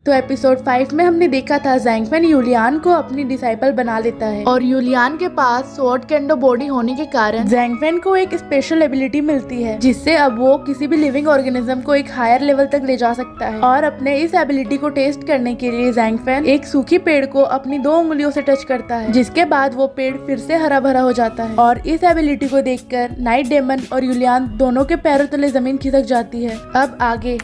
तो एपिसोड 5 में हमने देखा था ज़ैंगफेन यूलियान को अपनी डिसाइपल बना लेता है और यूलियान के पास स्वॉर्ड केंडो बॉडी होने के कारण ज़ैंगफेन को एक स्पेशल एबिलिटी मिलती है जिससे अब वो किसी भी लिविंग ऑर्गेनिज्म को एक हायर लेवल तक ले जा सकता है। और अपने इस एबिलिटी को टेस्ट करने के लिए ज़ैंगफेन एक सूखी पेड़ को अपनी 2 उंगलियों से टच करता है, जिसके बाद वो पेड़ फिर से हरा भरा हो जाता है। और इस एबिलिटी को देखकर नाइट डेमन और यूलियान दोनों के पैरों तले जमीन खिसक जाती है। अब आगे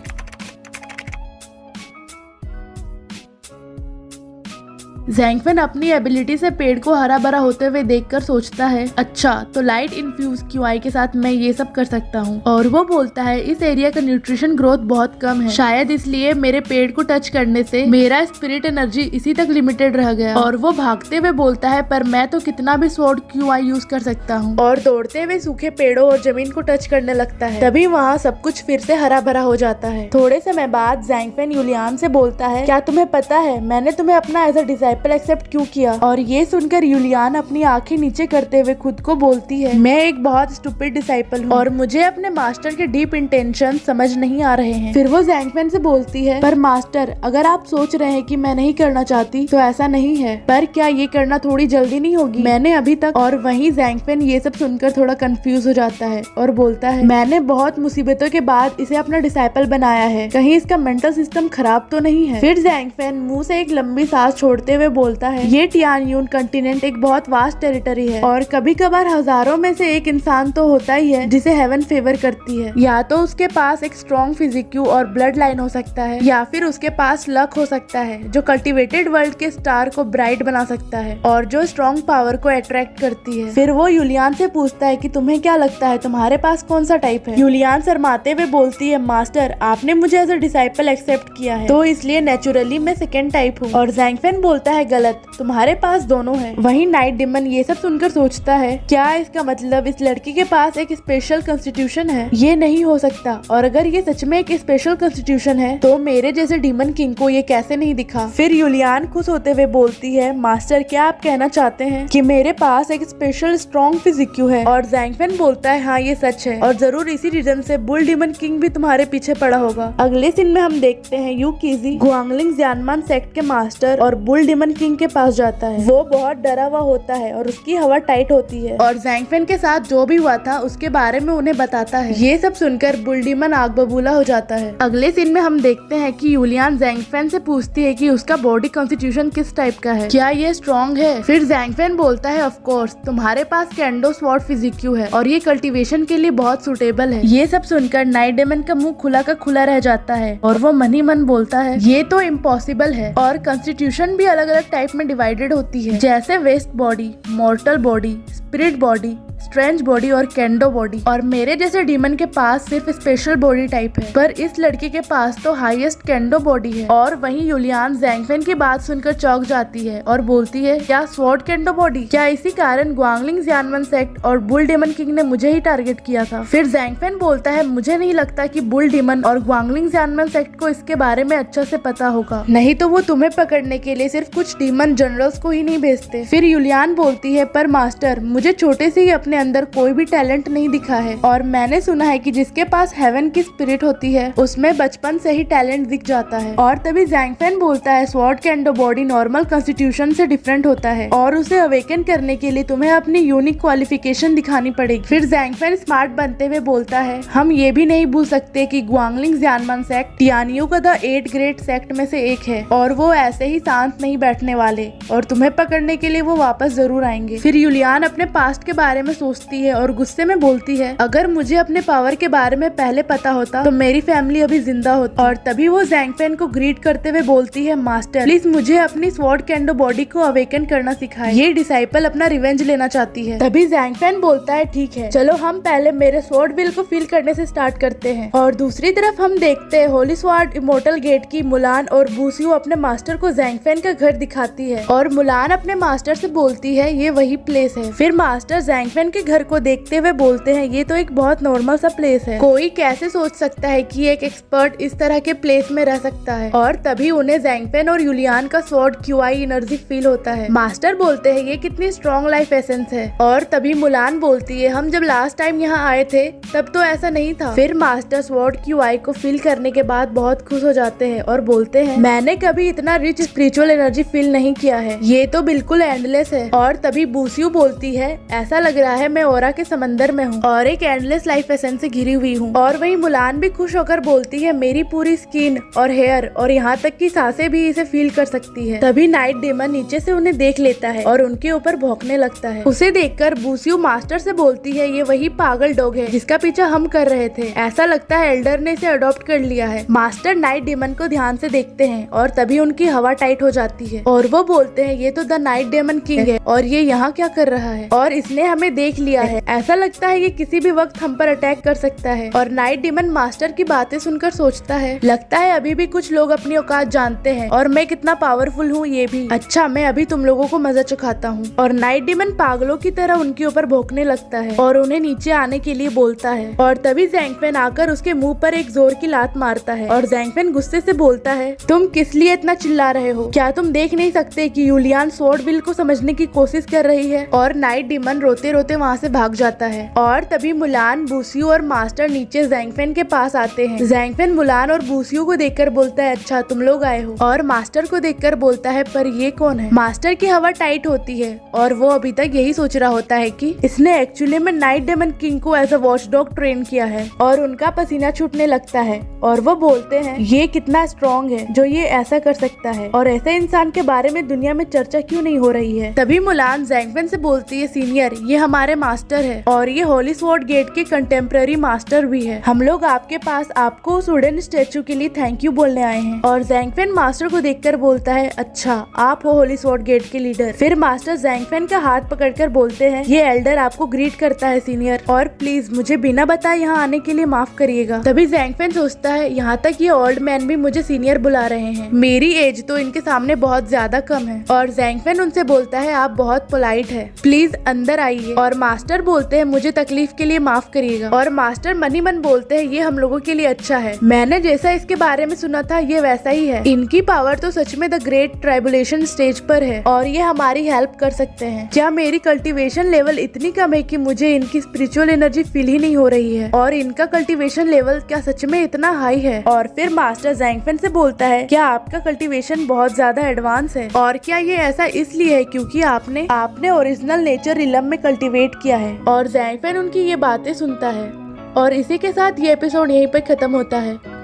ज़ैंगफेन अपनी एबिलिटी से पेड़ को हरा भरा होते हुए देखकर सोचता है, अच्छा तो लाइट इन्फ्यूज QI के साथ मैं ये सब कर सकता हूँ। और वो बोलता है इस एरिया का न्यूट्रिशन ग्रोथ बहुत कम है, शायद इसलिए मेरे पेड़ को टच करने से मेरा स्पिरिट एनर्जी इसी तक लिमिटेड रह गया। और वो भागते हुए बोलता है पर मैं तो कितना भी स्वॉर्ड QI यूज कर सकता हूँ। और दौड़ते हुए सूखे पेड़ों और जमीन को टच करने लगता है। तभी वहाँ सब कुछ फिर से हरा भरा हो जाता है। थोड़े समय बाद ज़ैंगफेन यूलियान से बोलता है, क्या तुम्हें पता है मैंने तुम्हें अपना एज अ डिसाइपल एक्सेप्ट क्यों किया? और ये सुनकर यूलियान अपनी आंखें नीचे करते हुए खुद को बोलती है, मैं एक बहुत स्टूपिड डिसाइपल हूँ और मुझे अपने मास्टर के डीप इंटेंशन समझ नहीं आ रहे हैं। फिर वो ज़ैंगफेन से बोलती है, पर मास्टर अगर आप सोच रहे हैं कि मैं नहीं करना चाहती तो ऐसा नहीं है, पर क्या ये करना थोड़ी जल्दी नहीं होगी? मैंने अभी तक। और वहीं ज़ैंगफेन ये सब सुनकर थोड़ा कंफ्यूज हो जाता है और बोलता है, मैंने बहुत मुसीबतों के बाद इसे अपना डिसाइपल बनाया है, कहीं इसका मेंटल सिस्टम खराब तो नहीं है? फिर ज़ैंगफेन मुंह से एक लंबी सांस छोड़ते हुए बोलता है, ये टियानयून कंटिनेंट एक बहुत वास्ट टेरिटरी है और कभी कभार हजारों में से एक इंसान तो होता ही है जिसे हेवन फेवर करती है। या तो उसके पास एक स्ट्रॉन्ग फिजिक्यू और ब्लड लाइन हो सकता है, या फिर उसके पास लक हो सकता है जो कल्टिवेटेड वर्ल्ड के स्टार को ब्राइट बना सकता है और जो स्ट्रॉन्ग पावर को अट्रैक्ट करती है। फिर वो यूलियान से पूछता है कि तुम्हें क्या लगता है तुम्हारे पास कौन सा टाइप है? यूलियान शर्माते हुए बोलती है, मास्टर आपने मुझे एज अ डिसाइपल एक्सेप्ट किया है तो इसलिए नेचुरली मैं सेकेंड टाइप हूँ। और ज़ैंगफेन बोलता है, गलत, तुम्हारे पास दोनों है। वहीं नाइट डेमन ये सब सुनकर सोचता है, क्या इसका मतलब इस लड़की के पास एक स्पेशल कॉन्स्टिट्यूशन है? ये नहीं हो सकता। और अगर ये सच में एक स्पेशल कॉन्स्टिट्यूशन है तो मेरे जैसे डीमन किंग को ये कैसे नहीं दिखा? फिर यूलियान खुश होते हुए बोलती है, मास्टर क्या आप कहना चाहते हैं कि मेरे पास एक स्पेशल स्ट्रॉन्ग फिजिक्यू है? और ज़ैंगफेन बोलता है, हाँ ये सच है और जरूर इसी रीजन से बुल डीमन किंग भी तुम्हारे पीछे पड़ा होगा। अगले सीन में हम देखते हैं यू कीजी गुआंगलिंग ज़्यानमान सेक्ट के मास्टर और बुल डीमन किंग के पास जाता है। वो बहुत डरा हुआ होता है और उसकी हवा टाइट होती है और ज़ैंगफेन के साथ जो भी हुआ था उसके बारे में उन्हें बताता है। ये सब सुनकर बुल डीमन आग बबूला हो जाता है। अगले सीन में हम देखते हैं कि यूलियान ज़ैंगफेन से पूछती है कि उसका बॉडी कॉन्स्टिट्यूशन किस टाइप का है, क्या ये स्ट्रॉन्ग है? फिर ज़ैंगफेन बोलता है, ऑफ कोर्स तुम्हारे पास केंडो स्वॉर्ड फिजिक्यू है और ये कल्टीवेशन के लिए बहुत सुटेबल है। ये सब सुनकर नाइट डेमन का मुंह खुला का खुला रह जाता है और वो मन ही मन बोलता है, ये तो इम्पॉसिबल है। और कॉन्स्टिट्यूशन भी अलग अलग टाइप में डिवाइडेड होती है, जैसे waste body, mortal body, spirit body, strange body और केंडो बॉडी। और मेरे जैसे डीमन के पास सिर्फ स्पेशल बॉडी टाइप है, पर इस लड़की के पास तो हाईएस्ट केंडो बॉडी है। और वहीं यूलियान ज़ैंगफेन की बात सुनकर चौंक जाती है और बोलती है, क्या स्वॉर्ड केंडो बॉडी? क्या इसी कारण गुआंगलिंग ज़्यानमान सेक्ट और बुल डीमन किंग ने मुझे ही टारगेट किया था? फिर ज़ैंगफेन बोलता है, मुझे नहीं लगता कि बुल डीमन और गुआंगलिंग ज़्यानमान सेक्ट को इसके बारे में अच्छा से पता होगा, नहीं तो वो तुम्हें पकड़ने के लिए सिर्फ कुछ डीमन जनरल्स को ही नहीं भेजते। फिर यूलियान बोलती है, पर मास्टर मुझे छोटे से ही अपने अंदर कोई भी टैलेंट नहीं दिखा है और मैंने सुना है कि जिसके पास हेवन की स्पिरिट होती है उसमें बचपन से ही टैलेंट दिख जाता है। और तभी ज़ैंगफेन बोलता है, स्वॉर्ड केंडो बॉडी नॉर्मल कॉन्स्टिट्यूशन से डिफरेंट होता है और उसे अवेकन करने के लिए तुम्हें अपनी यूनिक क्वालिफिकेशन दिखानी पड़ेगी। फिर ज़ैंगफेन स्मार्ट बनते हुए बोलता है, हम ये भी नहीं भूल सकते कि गुआंगलिंग ज़्यानमान सेक्ट टियानियो का द 8 ग्रेट सेक्ट में से एक है और वो ऐसे ही शांत नहीं बैठने वाले और तुम्हें पकड़ने के लिए वो वापस जरूर आएंगे। फिर यूलियान अपने पास्ट के बारे में सोचती है और गुस्से में बोलती है, अगर मुझे अपने पावर के बारे में पहले पता होता तो मेरी फैमिली अभी जिंदा होती। और तभी वो ज़ैंगफेन को ग्रीट करते हुए बोलती है, मास्टर प्लीज मुझे अपनी स्वॉर्ड केंडो बॉडी को अवेकन करना सिखाए, ये डिसाइपल अपना रिवेंज लेना चाहती है। तभी ज़ैंगफेन बोलता है, ठीक है चलो हम पहले मेरे स्वॉर्ड विल को फील करने से स्टार्ट करते हैं। और दूसरी तरफ हम देखते हैं होली स्वॉर्ड इमोर्टल गेट की मुलान और बूसियो अपने मास्टर को ज़ैंगफेन का घर दिखाती है और मुलान अपने मास्टर से बोलती है, ये वही प्लेस है। फिर मास्टर ज़ैंगफेन जैंगफेन के घर को देखते हुए बोलते हैं ये तो एक बहुत नॉर्मल सा प्लेस है, कोई कैसे सोच सकता है कि एक एक्सपर्ट इस तरह के प्लेस में रह सकता है। और तभी उन्हें जैंगफेन और यूलियान का स्वॉर्ड क्यूआई एनर्जी फील होता है। मास्टर बोलते हैं ये कितनी स्ट्रॉन्ग लाइफ एसेंस है। और तभी मुलान बोलती है हम जब लास्ट टाइम यहाँ आए थे तब तो ऐसा नहीं था। फिर मास्टर स्वॉर्ड क्यूआई को फील करने के बाद बहुत खुश हो जाते हैं और बोलते हैं मैंने कभी इतना रिच स्पिरिचुअल एनर्जी फील नहीं किया है, ये तो बिल्कुल एंडलेस है। और तभी बूसियो बोलती है ऐसा लग रहा है मैं ओरा के समंदर में हूँ और एक एंडलेस लाइफ एसेंस से घिरी हुई हूँ। और वही मुलान भी खुश होकर बोलती है मेरी पूरी स्किन और हेयर और यहाँ तक की सांसें भी इसे फील कर सकती है। तभी नाइट डेमन नीचे से उन्हें देख लेता है और उनके ऊपर भौंकने लगता है। उसे देखकर बूसियो मास्टर से बोलती है ये वही पागल डॉग है जिसका पीछा हम कर रहे थे, ऐसा लगता है एल्डर ने इसे अडॉप्ट कर लिया है। मास्टर नाइट डेमन को ध्यान से देखते हैं और तभी उनकी हवा टाइट हो जाती है और वो बोलते हैं ये तो द नाइट डेमन किंग है और ये यहाँ क्या कर रहा है और इसने हमें देख लिया है, ऐसा लगता है ये किसी भी वक्त हम पर अटैक कर सकता है। और नाइट डेमन मास्टर की बातें सुनकर सोचता है लगता है अभी भी कुछ लोग अपनी औकात जानते हैं और मैं कितना पावरफुल हूँ ये भी। अच्छा मैं अभी तुम लोगों को मजा चखाता हूँ। और नाइट डेमन पागलों की तरह उनके ऊपर भौंकने लगता है और उन्हें नीचे आने के लिए बोलता है। और तभी जैंगफेन आकर उसके मुंह पर एक जोर की लात मारता है और जैंगफेन गुस्से से बोलता है तुम किस लिए इतना चिल्ला रहे हो, क्या तुम देख नहीं सकते कि यूलियान स्वॉर्डविल को समझने की कोशिश कर रही है। और नाइट डेमन रोते रोते वहाँ से भाग जाता है। और तभी मुलान, बूसियो और मास्टर नीचे जैंगफेन के पास आते हैं। जैंगफेन मुलान और बूसियो को देखकर बोलता है अच्छा तुम लोग आए हो, और मास्टर को देखकर बोलता है पर ये कौन है। मास्टर की हवा टाइट होती है और वो अभी तक यही सोच रहा होता है कि इसने एक्चुअली में नाइट डेमन किंग को as a watch dog train किया है। और उनका पसीना छूटने लगता है और वो बोलते हैं ये कितना स्ट्रॉन्ग है जो ये ऐसा कर सकता है और ऐसे इंसान के बारे में दुनिया में चर्चा क्यों नहीं हो रही है। तभी मुलान जैंगफेन से बोलती है सीनियर ये हमारे मास्टर है और ये होली स्वॉर्ड गेट के कंटेम्प्रेरी मास्टर भी है, हम लोग आपके पास आपको उस वुडन स्टेचू के लिए थैंक यू बोलने आए हैं। और जैंगफेन मास्टर को देखकर बोलता है अच्छा आप हो होली स्वॉर्ड गेट के लीडर। फिर मास्टर जैंगफेन का हाथ पकड़कर बोलते हैं ये एल्डर आपको ग्रीट करता है सीनियर और प्लीज मुझे बिना बताए यहाँ आने के लिए माफ करिएगा। तभी जैंगफेन सोचता है यहाँ तक ये ओल्ड मैन भी मुझे सीनियर बुला रहे हैं, मेरी एज तो इनके सामने बहुत ज्यादा कम है। और जैंगफेन उनसे बोलता है आप बहुत पोलाइट है, प्लीज अंदर आइए। और मास्टर बोलते हैं मुझे तकलीफ के लिए माफ करिएगा। और मास्टर मनी मन बोलते हैं ये हम लोगों के लिए अच्छा है, मैंने जैसा इसके बारे में सुना था ये वैसा ही है, इनकी पावर तो सच में द ग्रेट ट्राइबुलेशन स्टेज पर है और ये हमारी हेल्प कर सकते हैं। क्या मेरी कल्टीवेशन लेवल इतनी कम है कि मुझे इनकी स्पिरिचुअल एनर्जी फील ही नहीं हो रही है और इनका कल्टीवेशन लेवल क्या सच में इतना हाई है। और फिर मास्टर जैंगफेन से बोलता है क्या आपका कल्टीवेशन बहुत ज्यादा एडवांस है और क्या ये ऐसा इसलिए है क्योंकि आपने ओरिजिनल नेचर रिलम में कल्टीवेट किया है। और जैंगफेन उनकी ये बातें सुनता है और इसी के साथ ये एपिसोड यहीं पर खत्म होता है।